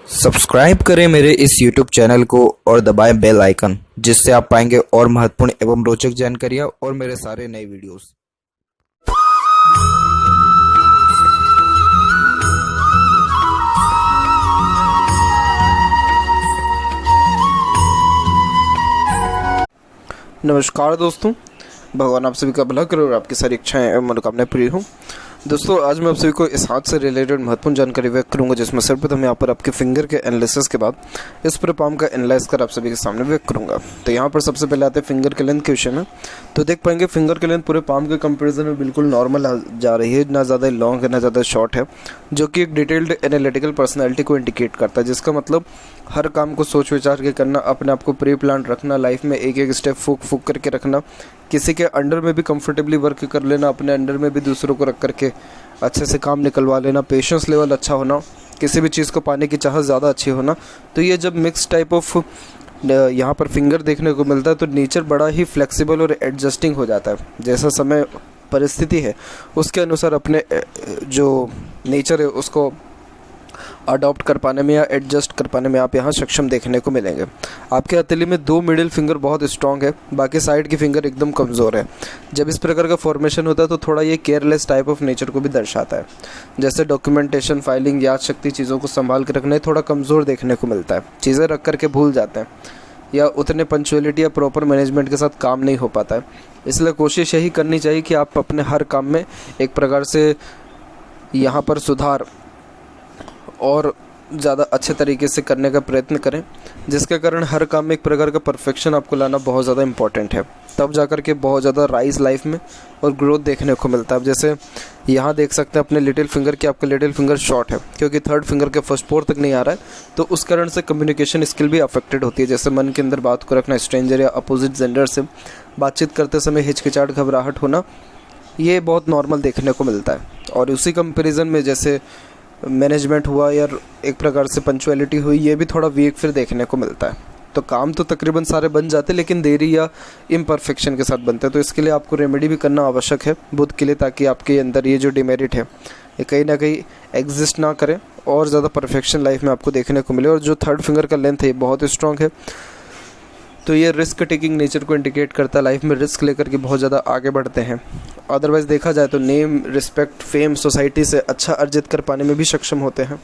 Subscribe करें मेरे इस YouTube चैनल को और दबाएं बेल आइकन, जिससे आप पाएंगे और महत्वपूर्ण एवं रोचक जानकारियाँ और मेरे सारे नए वीडियोस। नमस्कार दोस्तों, भगवान आप सभी का भला करे और आपकी सारी इच्छाएं एवं मनोकामनाएं पूरी हों। दोस्तों, आज मैं आप सभी को इस हाथ से रिलेटेड महत्वपूर्ण जानकारी व्यक्त करूंगा, जिसमें सर्वप्रथम यहाँ पर आपके फिंगर के एनालिसिस के बाद इस पूरे पाम का एनालाइज कर आप सभी के सामने व्यक्त करूंगा। तो यहाँ पर सबसे पहले आते हैं फिंगर के लेंथ के विषय में। तो देख पाएंगे फिंगर के लेंथ पूरे पाम के कंपेरिजन में बिल्कुल नॉर्मल जा रही है, ना ज़्यादा लॉन्ग है ना ज़्यादा शॉर्ट है, जो कि एक डिटेल्ड एनालिटिकल पर्सनैलिटी को इंडिकेट करता है। जिसका मतलब हर काम को सोच विचार के करना, अपने आप को प्री प्लान रखना, लाइफ में एक एक स्टेप फूक करके रखना, किसी के अंडर में भी कंफर्टेबली वर्क कर लेना, अपने अंडर में भी दूसरों को रख करके अच्छे से काम निकलवा लेना, पेशेंस लेवल अच्छा होना, किसी भी चीज़ को पाने की चाहत ज़्यादा अच्छी होना। तो ये जब मिक्स टाइप ऑफ यहाँ पर फिंगर देखने को मिलता है तो नेचर बड़ा ही फ्लेक्सिबल और एडजस्टिंग हो जाता है। जैसा समय परिस्थिति है उसके अनुसार अपने जो नेचर है उसको अडॉप्ट कर पाने में या एडजस्ट कर पाने में आप यहाँ सक्षम देखने को मिलेंगे। आपके हथेली में दो मिडिल फिंगर बहुत स्ट्रॉन्ग है, बाकी साइड की फिंगर एकदम कमज़ोर है। जब इस प्रकार का फॉर्मेशन होता है तो थोड़ा ये केयरलेस टाइप ऑफ नेचर को भी दर्शाता है। जैसे डॉक्यूमेंटेशन, फाइलिंग, याद शक्ति, चीज़ों को संभाल कर रखना थोड़ा कमज़ोर देखने को मिलता है। चीज़ें रख करके भूल जाते हैं या उतने पंक्चुअलिटी या प्रॉपर मैनेजमेंट के साथ काम नहीं हो पाता है। इसलिए कोशिश यही करनी चाहिए कि आप अपने हर काम में एक प्रकार से यहाँ पर सुधार और ज़्यादा अच्छे तरीके से करने का प्रयत्न करें, जिसके कारण हर काम में एक प्रकार का परफेक्शन आपको लाना बहुत ज़्यादा इंपॉर्टेंट है। तब जाकर के बहुत ज़्यादा राइज लाइफ में और ग्रोथ देखने को मिलता है। जैसे यहाँ देख सकते हैं अपने लिटिल फिंगर की, आपका लिटिल फिंगर शॉर्ट है क्योंकि थर्ड फिंगर के फर्स्ट फोर तक नहीं आ रहा है, तो उस कारण से कम्युनिकेशन स्किल भी अफेक्टेड होती है। जैसे मन के अंदर बात को रखना, स्ट्रेंजर या अपोजिट जेंडर से बातचीत करते समय हिचकिचाहट, घबराहट होना, ये बहुत नॉर्मल देखने को मिलता है। और उसी कंपेरिजन में जैसे मैनेजमेंट हुआ या एक प्रकार से पंक्चुअलिटी हुई, ये भी थोड़ा वीक फिर देखने को मिलता है। तो काम तो तकरीबन सारे बन जाते लेकिन देरी या इम्परफेक्शन के साथ बनते हैं। तो इसके लिए आपको रेमेडी भी करना आवश्यक है बुध के लिए, ताकि आपके अंदर ये जो डिमेरिट है ये कहीं ना कहीं एग्जिस्ट ना करें और ज़्यादा परफेक्शन लाइफ में आपको देखने को मिले। और जो थर्ड फिंगर का लेंथ है ये बहुत स्ट्रॉन्ग है, तो ये रिस्क टेकिंग नेचर को इंडिकेट करता है। लाइफ में रिस्क लेकर के बहुत ज़्यादा आगे बढ़ते हैं। अदरवाइज़ देखा जाए तो नेम, रिस्पेक्ट, फेम, सोसाइटी से अच्छा अर्जित कर पाने में भी सक्षम होते हैं।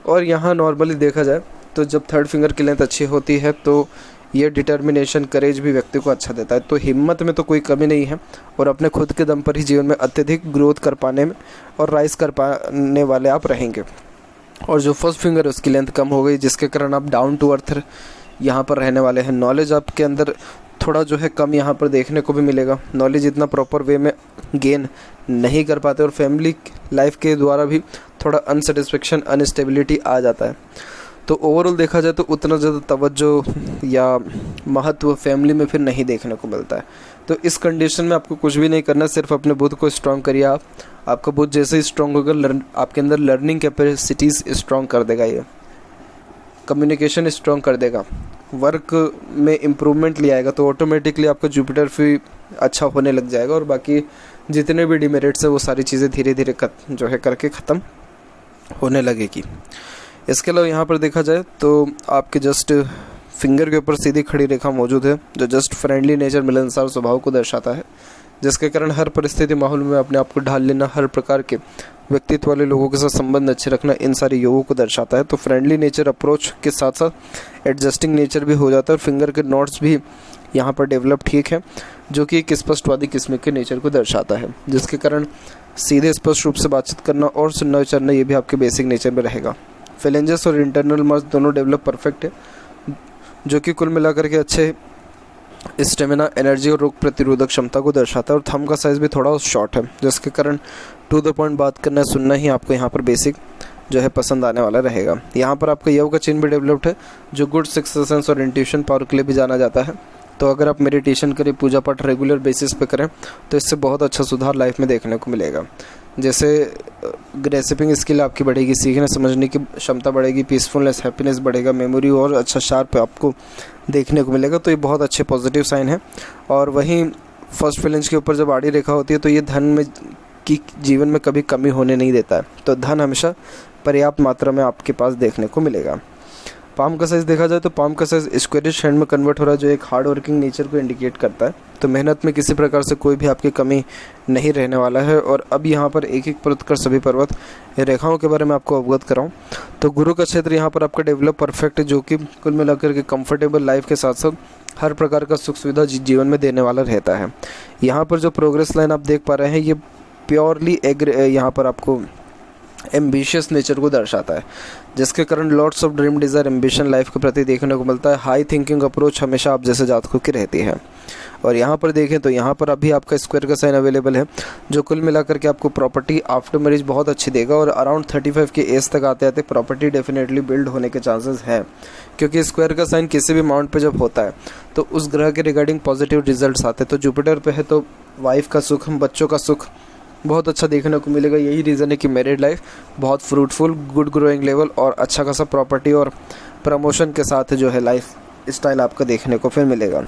और यहाँ नॉर्मली देखा जाए तो जब थर्ड फिंगर की लेंथ अच्छी होती है तो ये डिटर्मिनेशन, करेज भी व्यक्ति को अच्छा देता है। तो हिम्मत में तो कोई कमी नहीं है और अपने खुद के दम पर ही जीवन में अत्यधिक ग्रोथ कर पाने में और राइज कर पाने वाले आप रहेंगे। और जो फर्स्ट फिंगर है उसकी लेंथ कम हो गई, जिसके कारण आप डाउन टू अर्थ यहाँ पर रहने वाले हैं। नॉलेज आपके अंदर थोड़ा जो है कम यहाँ पर देखने को भी मिलेगा। नॉलेज इतना प्रॉपर वे में गेन नहीं कर पाते और फैमिली लाइफ के द्वारा भी थोड़ा अनसेटिस्फेक्शन, अनस्टेबिलिटी आ जाता है। तो ओवरऑल देखा जाए तो उतना ज़्यादा तवज्जो या महत्व फैमिली में फिर नहीं देखने को मिलता है। तो इस कंडीशन में आपको कुछ भी नहीं करना, सिर्फ अपने बुध को स्ट्रॉन्ग करिए। आपका बुध जैसे ही स्ट्रॉन्ग होगा आपके अंदर लर्निंग कैपेसिटीज़ स्ट्रॉन्ग कर देगा, ये कम्युनिकेशन स्ट्रॉन्ग कर देगा, वर्क में इम्प्रूवमेंट ले आएगा। तो ऑटोमेटिकली आपका जुपिटर भी अच्छा होने लग जाएगा और बाकी जितने भी डिमेरिट्स है वो सारी चीज़ें धीरे धीरे जो है करके ख़त्म होने लगेगी। इसके अलावा यहाँ पर देखा जाए तो आपके जस्ट फिंगर के ऊपर सीधी खड़ी रेखा मौजूद है, जो जस्ट फ्रेंडली नेचर, मिलनसार स्वभाव को दर्शाता है, जिसके कारण हर परिस्थिति माहौल में अपने आप को ढाल लेना, हर प्रकार के व्यक्तित्व वाले लोगों के साथ संबंध अच्छे रखना, इन सारे योगों को दर्शाता है। तो फ्रेंडली नेचर अप्रोच के साथ साथ एडजस्टिंग नेचर भी हो जाता है और फिंगर के नॉट्स भी यहाँ पर डेवलप ठीक है, जो कि एक स्पष्टवादी किस्म के नेचर को दर्शाता है, जिसके कारण सीधे स्पष्ट रूप से बातचीत करना और सुनना विचारना ये भी आपके बेसिक नेचर में रहेगा। फेलेंजेस और इंटरनल मर्ज दोनों डेवलप परफेक्ट है, जो कि कुल मिलाकर के अच्छे स्टेमिना, एनर्जी और रोग प्रतिरोधक क्षमता को दर्शाता है। और थंब का साइज़ भी थोड़ा शॉर्ट है, जिसके कारण टू द पॉइंट बात करना, सुनना ही आपको यहाँ पर बेसिक जो है पसंद आने वाला रहेगा। यहाँ पर आपका यव का चिन्ह भी डेवलप्ड है, जो गुड सिक्स्थ सेंस और इंट्यूशन पावर के लिए भी जाना जाता है। तो अगर आप मेडिटेशन करें, पूजा पाठ रेगुलर बेसिस पे करें तो इससे बहुत अच्छा सुधार लाइफ में देखने को मिलेगा। जैसे ग्रेसिपिंग स्किल आपकी बढ़ेगी, सीखने समझने की क्षमता बढ़ेगी, पीसफुलनेस, हैप्पीनेस बढ़ेगा, मेमोरी और अच्छा शार्प आपको देखने को मिलेगा। तो ये बहुत अच्छे पॉजिटिव साइन है। और वहीं फर्स्ट फ्लेंज के ऊपर जब आड़ी रेखा होती है तो ये धन में की जीवन में कभी कमी होने नहीं देता है। तो धन हमेशा पर्याप्त मात्रा में आपके पास देखने को मिलेगा। पाम का साइज़ देखा जाए तो पाम का साइज़ स्क्वेरिश हैंड में कन्वर्ट हो रहा है, जो एक हार्ड वर्किंग नेचर को इंडिकेट करता है। तो मेहनत में किसी प्रकार से कोई भी आपकी कमी नहीं रहने वाला है। और अब यहाँ पर एक एक परत कर सभी पर्वत रेखाओं के बारे में आपको अवगत कराऊँ तो गुरु का क्षेत्र यहाँ पर आपका डेवलप परफेक्ट है, जो कि कुल मिलाकर के कंफर्टेबल लाइफ के साथ साथ हर प्रकार का सुख सुविधा जीवन में देने वाला रहता है। यहाँ पर जो प्रोग्रेस लाइन आप देख पा रहे हैं ये प्योरली यहाँ पर आपको एम्बिशियस नेचर को दर्शाता है, जिसके कारण lots of dream desire ambition life के प्रति देखने को मिलता है। हाई थिंकिंग अप्रोच हमेशा आप जैसे जातकों की रहती है। और यहाँ पर देखें तो यहाँ पर अभी आपका स्क्वायर का साइन अवेलेबल है, जो कुल मिलाकर के आपको प्रॉपर्टी आफ्टर मैरिज बहुत अच्छी देगा। और अराउंड 35 के एज तक आते आते प्रॉपर्टी डेफिनेटली बिल्ड होने के चांसेस हैं, क्योंकि स्क्वायर का साइन किसी भी माउंट पे जब होता है तो उस ग्रह के रिगार्डिंग पॉजिटिव रिजल्ट्स आते हैं। तो जुपिटर पे है तो वाइफ का सुख, बच्चों का सुख बहुत अच्छा देखने को मिलेगा। यही रीज़न है कि मैरिड लाइफ बहुत फ्रूटफुल, गुड ग्रोइंग लेवल और अच्छा खासा प्रॉपर्टी और प्रमोशन के साथ जो है लाइफ स्टाइल आपका देखने को फिर मिलेगा।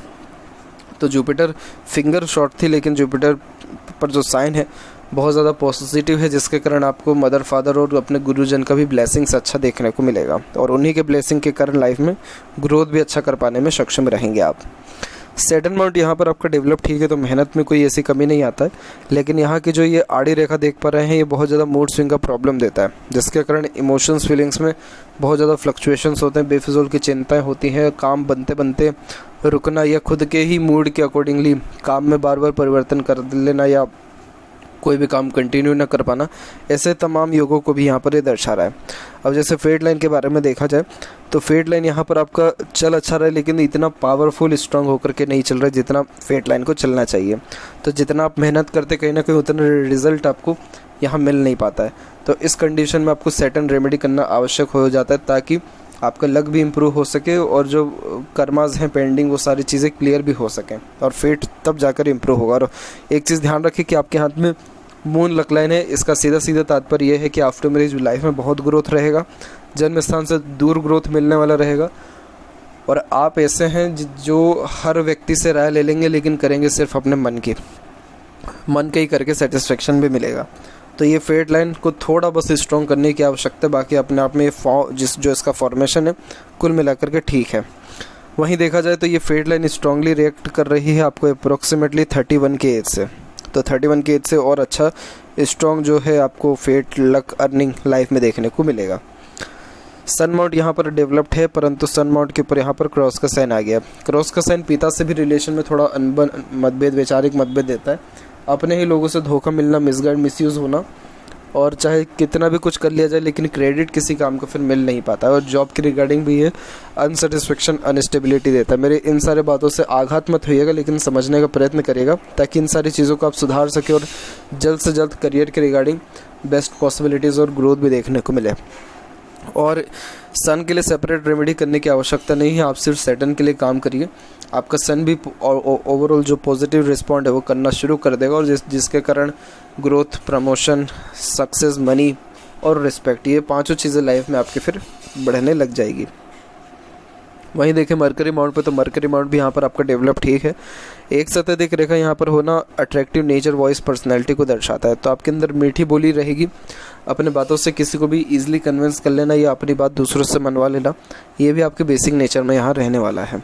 तो जुपिटर फिंगर शॉट थी, लेकिन जुपिटर पर जो साइन है बहुत ज़्यादा पॉजिटिव है, जिसके कारण आपको मदर फादर और अपने गुरुजन का भी ब्लेसिंग्स अच्छा देखने को मिलेगा। और उन्हीं के ब्लेसिंग के कारण लाइफ में ग्रोथ भी अच्छा कर पाने में सक्षम रहेंगे आप। सैटर्न माउंट यहाँ पर आपका डेवलप ठीक है, तो मेहनत में कोई ऐसी कमी नहीं आता है। लेकिन यहाँ की जो ये आड़ी रेखा देख पा रहे हैं ये बहुत ज़्यादा मूड स्विंग का प्रॉब्लम देता है, जिसके कारण इमोशंस फीलिंग्स में बहुत ज़्यादा फ्लक्चुएशंस होते हैं, बेफिजूल की चिंताएं होती हैं, काम बनते बनते रुकना या खुद के ही मूड के अकॉर्डिंगली काम में बार बार परिवर्तन कर लेना या कोई भी काम कंटिन्यू ना कर पाना, ऐसे तमाम योगों को भी यहाँ पर ये दर्शा रहा है। अब जैसे फेट लाइन के बारे में देखा जाए तो फेट लाइन यहाँ पर आपका चल अच्छा रहा है, लेकिन इतना पावरफुल स्ट्रांग होकर के नहीं चल रहा है जितना फेट लाइन को चलना चाहिए। तो जितना आप मेहनत करते कहीं ना कहीं उतना रिजल्ट आपको यहाँ मिल नहीं पाता है। तो इस कंडीशन में आपको सैटर्न रेमेडी करना आवश्यक हो जाता है, ताकि आपका लक भी इम्प्रूव हो सके और जो कर्माज हैं पेंडिंग वो सारी चीज़ें क्लियर भी हो सकें, और फेट तब जाकर इम्प्रूव होगा। और एक चीज़ ध्यान रखिए कि आपके हाथ में मून लक लाइन है, इसका सीधा सीधा तात्पर्य यह है कि आफ्टर मैरिज लाइफ में बहुत ग्रोथ रहेगा, जन्म स्थान से दूर ग्रोथ मिलने वाला रहेगा। और आप ऐसे हैं जो हर व्यक्ति से राय ले लेंगे, लेकिन करेंगे सिर्फ अपने मन की ही करके सेटिस्फेक्शन भी मिलेगा। तो ये फेट लाइन को थोड़ा बस स्ट्रॉन्ग करने की आवश्यकता है, बाकी अपने आप में जो इसका फॉर्मेशन है कुल मिलाकर के ठीक है। वहीं देखा जाए तो ये फेट लाइन स्ट्रांगली रिएक्ट कर रही है आपको अप्रोक्सीमेटली 31 के एज से। तो 31 के एज से और अच्छा स्ट्रॉन्ग जो है आपको फेट लक अर्निंग लाइफ में देखने को मिलेगा। सन माउंट यहाँ पर डेवलप्ड है, परंतु सन माउंट के ऊपर यहाँ पर क्रॉस का साइन आ गया। क्रॉस का साइन पिता से भी रिलेशन में थोड़ा अनबन मतभेद, वैचारिक मतभेद देता है। अपने ही लोगों से धोखा मिलना, मिसगाइड, मिसयूज़ होना, और चाहे कितना भी कुछ कर लिया जाए लेकिन क्रेडिट किसी काम का फिर मिल नहीं पाता है। और जॉब की रिगार्डिंग भी ये अनसेटिस्फेक्शन, अनस्टेबिलिटी देता है। मेरे इन सारे बातों से आघात मत होइएगा, लेकिन समझने का प्रयत्न करिएगा ताकि इन सारी चीज़ों को आप सुधार सके और जल्द से जल्द करियर के रिगार्डिंग बेस्ट पॉसिबिलिटीज़ और ग्रोथ भी देखने को मिले। और सन के लिए सेपरेट रेमेडी करने की आवश्यकता नहीं है, आप सिर्फ सैटर्न के लिए काम करिए। आपका सन भी ओवरऑल जो पॉजिटिव रिस्पॉन्ड है वो करना शुरू कर देगा, और जिसके कारण ग्रोथ, प्रमोशन, सक्सेस, मनी और रिस्पेक्ट, ये पांचों चीज़ें लाइफ में आपके फिर बढ़ने लग जाएगी। वहीं देखें मरकरी माउंट पे, तो मरकरी माउंट भी यहाँ पर आपका डेवलप ठीक है। एक सतत रेखा यहाँ पर होना अट्रैक्टिव नेचर, वॉइस, पर्सनैलिटी को दर्शाता है। तो आपके अंदर मीठी बोली रहेगी, अपने बातों से किसी को भी ईजिली कन्विंस कर लेना या अपनी बात दूसरों से मनवा लेना, ये भी आपके बेसिक नेचर में यहाँ रहने वाला है।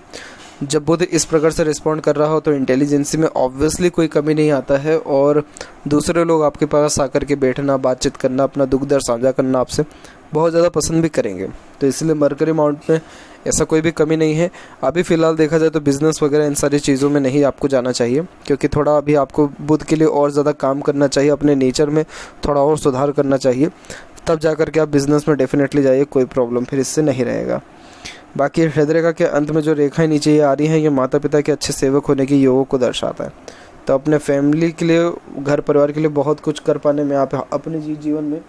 जब बुध इस प्रकार से रिस्पॉन्ड कर रहा हो तो इंटेलिजेंसी में ऑब्वियसली कोई कमी नहीं आता है, और दूसरे लोग आपके पास आकर के बैठना, बातचीत करना, अपना दुख दर्द साझा करना आपसे बहुत ज़्यादा पसंद भी करेंगे। तो इसलिए मरकरी माउंट में ऐसा कोई भी कमी नहीं है। अभी फ़िलहाल देखा जाए तो बिज़नेस वगैरह इन सारी चीज़ों में नहीं आपको जाना चाहिए, क्योंकि थोड़ा अभी आपको बुध के लिए और ज़्यादा काम करना चाहिए, अपने नेचर में थोड़ा और सुधार करना चाहिए, तब जा कर के आप बिज़नेस में डेफिनेटली जाइए, कोई प्रॉब्लम फिर इससे नहीं रहेगा। बाकी हृदय के अंत में जो रेखाएं नीचे ये आ रही हैं, ये माता पिता के अच्छे सेवक होने की योगों को दर्शाता है। तो अपने फैमिली के लिए, घर परिवार के लिए बहुत कुछ कर पाने में आप अपने जीवन में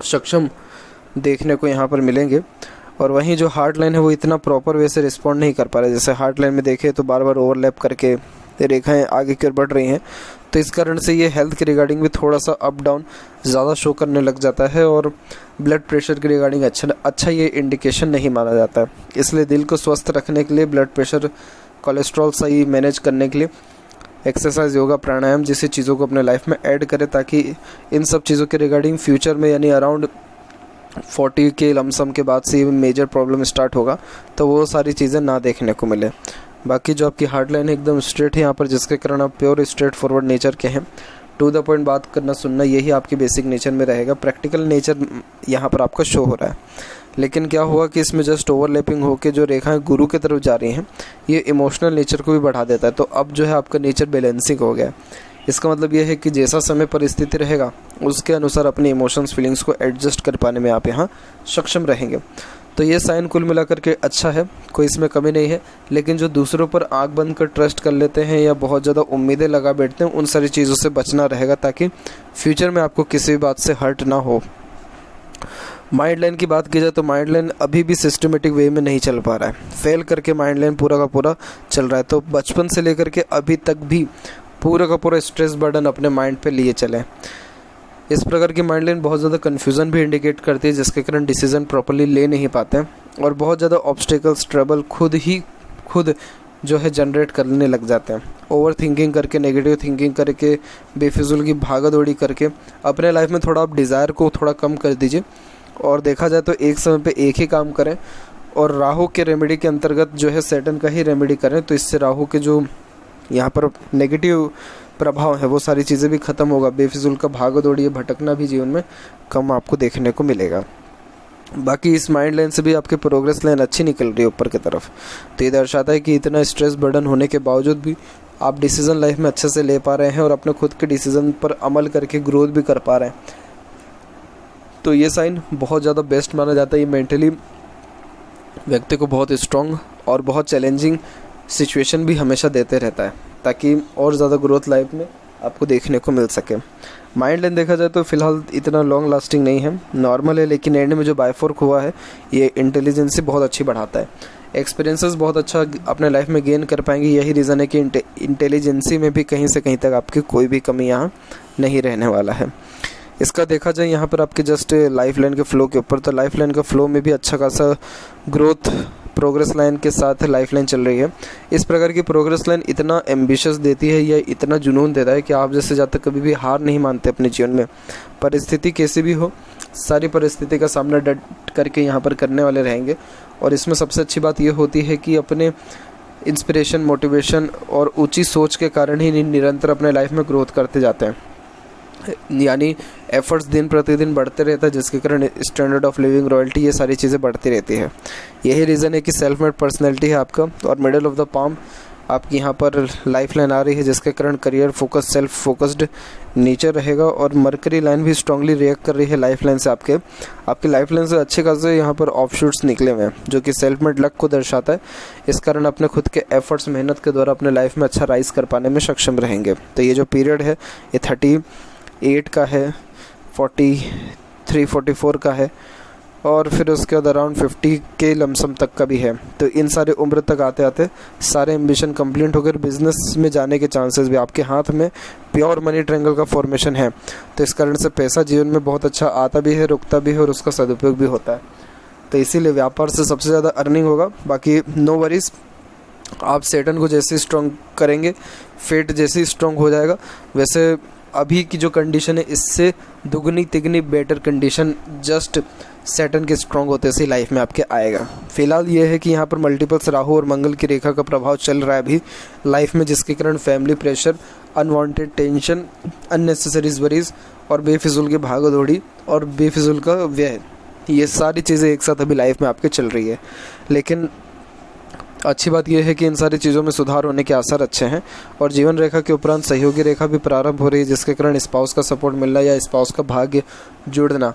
सक्षम देखने को यहाँ पर मिलेंगे। और वहीं जो हार्ट लाइन है वो इतना प्रॉपर वे से रिस्पॉन्ड नहीं कर पा रहा है। जैसे हार्ट लाइन में देखें तो बार बार ओवरलैप करके रेखाएं आगे की ओर बढ़ रही हैं, तो इस कारण से ये हेल्थ के रिगार्डिंग भी थोड़ा सा अप डाउन ज़्यादा शो करने लग जाता है, और ब्लड प्रेशर के रिगार्डिंग अच्छा ये इंडिकेशन नहीं माना जाता है। इसलिए दिल को स्वस्थ रखने के लिए, ब्लड प्रेशर, कोलेस्ट्रॉल सही मैनेज करने के लिए एक्सरसाइज, योगा, प्राणायाम जैसी चीज़ों को अपने लाइफ में ऐड करें, ताकि इन सब चीज़ों के रिगार्डिंग फ्यूचर में यानी अराउंड 40 के लमसम के बाद से मेजर प्रॉब्लम स्टार्ट होगा, तो वो सारी चीज़ें ना देखने को मिले। बाकी जो आपकी हार्ड लाइन एकदम स्ट्रेट है यहाँ पर, जिसके कारण आप प्योर स्ट्रेट फॉरवर्ड नेचर के हैं, टू द पॉइंट बात करना सुनना, यही आपके बेसिक नेचर में रहेगा। प्रैक्टिकल नेचर यहाँ पर आपका शो हो रहा है, लेकिन क्या हुआ कि इसमें जस्ट ओवरलैपिंग होकर जो रेखाएं गुरु की तरफ जा रही हैं, ये इमोशनल नेचर को भी बढ़ा देता है। तो अब जो है आपका नेचर बैलेंसिंग हो गया। इसका मतलब ये है कि जैसा समय परिस्थिति रहेगा उसके अनुसार अपने इमोशंस फीलिंग्स को एडजस्ट कर पाने में आप यहाँ सक्षम रहेंगे। तो ये साइन कुल मिलाकर के अच्छा है, कोई इसमें कमी नहीं है। लेकिन जो दूसरों पर आंख बंद कर ट्रस्ट कर लेते हैं या बहुत ज़्यादा उम्मीदें लगा बैठते हैं, उन सारी चीज़ों से बचना रहेगा, ताकि फ्यूचर में आपको किसी भी बात से हर्ट ना हो। माइंड लाइन की बात की जाए तो माइंड लाइन अभी भी सिस्टमेटिक वे में नहीं चल पा रहा है, फेल करके माइंड लाइन पूरा का पूरा चल रहा है। तो बचपन से लेकर के अभी तक भी पूरा का पूरा स्ट्रेस बर्डन अपने माइंड पे लिए चले। इस प्रकार की माइंड लाइन बहुत ज़्यादा कन्फ्यूज़न भी इंडिकेट करती है, जिसके कारण डिसीजन प्रॉपर्ली ले नहीं पाते हैं और बहुत ज़्यादा ऑब्स्टिकल्स ट्रबल खुद जो है जनरेट करने लग जाते हैं। ओवर थिंकिंग करके, नेगेटिव थिंकिंग करके, बेफिजूल की भागा दौड़ी करके अपने लाइफ में थोड़ा आप डिज़ायर को थोड़ा कम कर दीजिए और देखा जाए तो एक समय पे एक ही काम करें और राहु के रेमेडी के अंतर्गत जो है सैटर्न का ही रेमेडी करें। तो इससे राहु के जो यहाँ पर नेगेटिव प्रभाव है वो सारी चीज़ें भी ख़त्म होगा। बेफिजूल का भागा दौड़ी, भटकना भी जीवन में कम आपको देखने को मिलेगा। बाकी इस माइंड लाइन से भी आपकी प्रोग्रेस लाइन अच्छी निकल रही है ऊपर की तरफ। तो ये दर्शाता है कि इतना स्ट्रेस बर्डन होने के बावजूद भी आप डिसीज़न लाइफ में अच्छे से ले पा रहे हैं और अपने खुद के डिसीज़न पर अमल करके ग्रोथ भी कर पा रहे हैं। तो ये साइन बहुत ज़्यादा बेस्ट माना जाता है। ये मेंटली व्यक्ति को बहुत स्ट्रॉन्ग और बहुत चैलेंजिंग सिचुएशन भी हमेशा देते रहता है, ताकि और ज़्यादा ग्रोथ लाइफ में आपको देखने को मिल सके। माइंड लाइन देखा जाए तो फिलहाल इतना लॉन्ग लास्टिंग नहीं है, नॉर्मल है, लेकिन एंड में जो बायफोर्क हुआ है ये इंटेलिजेंसी बहुत अच्छी बढ़ाता है। एक्सपीरियंसेस बहुत अच्छा अपने लाइफ में गेन कर पाएंगे। यही रीज़न है कि इंटेलिजेंसी में भी कहीं से कहीं तक आपकी कोई भी कमी यहाँ नहीं रहने वाला है। इसका देखा जाए यहाँ पर आपके जस्ट लाइफ लाइन के फ्लो के ऊपर, तो लाइफ लाइन का फ्लो में भी अच्छा खासा ग्रोथ प्रोग्रेस लाइन के साथ लाइफ लाइन चल रही है। इस प्रकार की प्रोग्रेस लाइन इतना एम्बिशियस देती है या इतना जुनून देता है कि आप जैसे जब तक कभी भी हार नहीं मानते अपने जीवन में, परिस्थिति कैसी भी हो, सारी परिस्थिति का सामना डट करके यहाँ पर करने वाले रहेंगे। और इसमें सबसे अच्छी बात ये होती है कि अपने इंस्पिरेशन, मोटिवेशन और ऊंची सोच के कारण ही निरंतर अपने लाइफ में ग्रोथ करते जाते हैं। यानी एफर्ट्स दिन प्रतिदिन बढ़ते रहता है, जिसके कारण स्टैंडर्ड ऑफ लिविंग, रॉयल्टी, ये सारी चीज़ें बढ़ती रहती है। यही रीज़न है कि सेल्फ मेड पर्सनैलिटी है आपका और मिडल ऑफ द पाम आपकी यहाँ पर लाइफ लाइन आ रही है, जिसके कारण career focus, self focused nature रहेगा। और मरकरी लाइन भी स्ट्रांगली रिएक्ट कर रही है लाइफ लाइन से। आपकी लाइफ लाइन से अच्छे खासे यहाँ पर ऑफशूट्स निकले हुए हैं, जो कि सेल्फ मेड लक को दर्शाता है। इस कारण अपने खुद के एफर्ट्स, मेहनत के द्वारा अपने लाइफ में अच्छा राइज कर पाने में सक्षम रहेंगे। तो ये जो पीरियड है ये 38 का है, 43, 44 का है और फिर उसके बाद अराउंड 50 के लमसम तक का भी है। तो इन सारे उम्र तक आते आते सारे एम्बिशन कंप्लीट होकर बिजनेस में जाने के चांसेस भी, आपके हाथ में प्योर मनी ट्रायंगल का फॉर्मेशन है। तो इस कारण से पैसा जीवन में बहुत अच्छा आता भी है, रुकता भी है और उसका सदुपयोग भी होता है। तो इसीलिए व्यापार से सबसे ज़्यादा अर्निंग होगा। बाकी नो वरीज, आप सैटर्न को जैसे स्ट्रॉन्ग करेंगे, फेट जैसे स्ट्रॉन्ग हो जाएगा, वैसे अभी की जो कंडीशन है इससे दुगनी तिगनी बेटर कंडीशन जस्ट सैटर्न के स्ट्रॉन्ग होते से लाइफ में आपके आएगा। फिलहाल ये है कि यहाँ पर मल्टीपल्स राहु और मंगल की रेखा का प्रभाव चल रहा है अभी लाइफ में, जिसके कारण family pressure, unwanted tension, unnecessary worries और बेफिजूल की भागा दौड़ी और बेफिजूल का व्यय, ये सारी चीज़ें एक साथ अभी लाइफ में आपके चल रही है। लेकिन अच्छी बात यह है कि इन सारी चीज़ों में सुधार होने के आसार अच्छे हैं और जीवन रेखा के उपरांत सहयोगी रेखा भी प्रारंभ हो रही है, जिसके कारण स्पाउस का सपोर्ट मिलना या स्पाउस का भाग्य जुड़ना,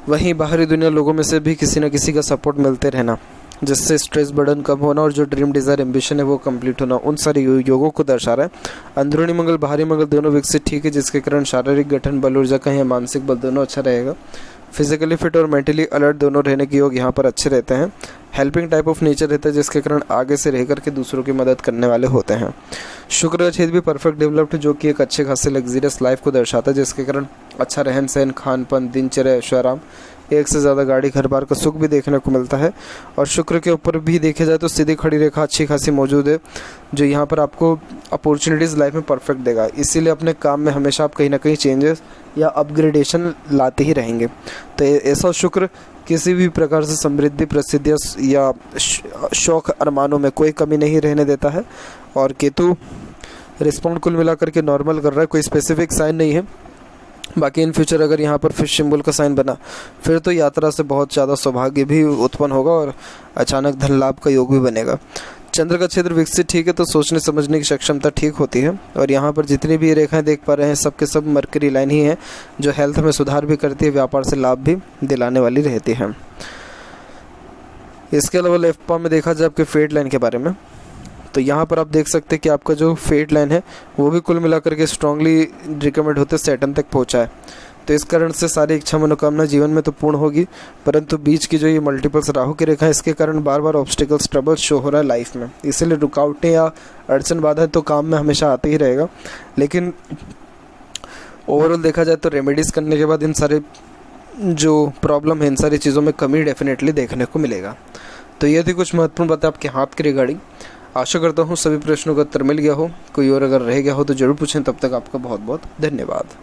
वहीं बाहरी दुनिया लोगों में से भी किसी न किसी का सपोर्ट मिलते रहना, जिससे स्ट्रेस बर्डन कम होना और जो ड्रीम डिज़ायर एम्बिशन है वो कंप्लीट होना, उन सारे योगों को दर्शा रहा है। अंदरूनी मंगल, बाहरी मंगल दोनों विकसित ठीक है, जिसके कारण शारीरिक गठन, बल ऊर्जा का या मानसिक बल दोनों अच्छा रहेगा। फिजिकली फिट और मेंटली अलर्ट दोनों रहने के योग यहाँ पर अच्छे रहते हैं। हेल्पिंग टाइप ऑफ नेचर रहता है, जिसके कारण आगे से रह करके दूसरों की मदद करने वाले होते हैं। शुक्र का छेद भी परफेक्ट डेवलप्ड, जो कि एक अच्छे खासे लग्जरियस लाइफ को दर्शाता है, जिसके कारण अच्छा रहन सहन, खान पान, दिनचर्या, ऐशो आराम, एक से ज़्यादा गाड़ी घर बार का सुख भी देखने को मिलता है। और शुक्र के ऊपर भी देखा जाए तो सीधी खड़ी रेखा अच्छी खासी मौजूद है, जो यहाँ पर आपको अपॉर्चुनिटीज़ लाइफ में परफेक्ट देगा। इसीलिए अपने काम में हमेशा आप कहीं ना कहीं चेंजेस या अपग्रेडेशन लाते ही रहेंगे। तो ऐसा शुक्र किसी भी प्रकार से समृद्धि, प्रसिद्धि या शौक अरमानों में कोई कमी नहीं रहने देता है। और केतु रिस्पॉन्ड कुल मिलाकर के नॉर्मल कर रहा है, कोई स्पेसिफिक साइन नहीं है। बाकी इन फ्यूचर अगर यहाँ पर फिश सिंबल का साइन बना फिर तो यात्रा से बहुत ज़्यादा सौभाग्य भी उत्पन्न होगा और अचानक धन लाभ का योग भी बनेगा। चंद्र का क्षेत्र विकसित ठीक है तो सोचने समझने की सक्षमता ठीक होती है। और यहाँ पर जितनी भी रेखाएं देख पा रहे हैं सबके सब मरकरी लाइन ही है, जो हेल्थ में सुधार भी करती है, व्यापार से लाभ भी दिलाने वाली रहती है। इसके अलावा लेफ्ट पाम में देखा जाए आपके फेट लाइन के बारे में, तो यहाँ पर आप देख सकते हैं कि आपका जो फेट लाइन है वो भी कुल मिलाकर के स्ट्रांगली रिकमेंड होते सैटर्न तक पहुँचा है। तो इस कारण से सारी इच्छा मनोकामना जीवन में तो पूर्ण होगी, परंतु बीच की जो ये मल्टीपल्स राहु की रेखा है इसके कारण बार बार ऑब्स्टिकल्स, ट्रबल्स शो हो रहा है लाइफ में। इसीलिए रुकावटें या अड़चन बाधा तो काम में हमेशा आते ही रहेगा, लेकिन ओवरऑल देखा जाए तो रेमेडीज़ करने के बाद इन सारे जो प्रॉब्लम है, इन सारी चीज़ों में कमी डेफिनेटली देखने को मिलेगा। तो ये थी कुछ महत्वपूर्ण बातें आपके हाथ की रिगार्डिंग। आशा करता हूँ सभी प्रश्नों का उत्तर मिल गया हो। कोई और अगर रह गया हो तो ज़रूर पूछें। तब तक आपका बहुत बहुत धन्यवाद।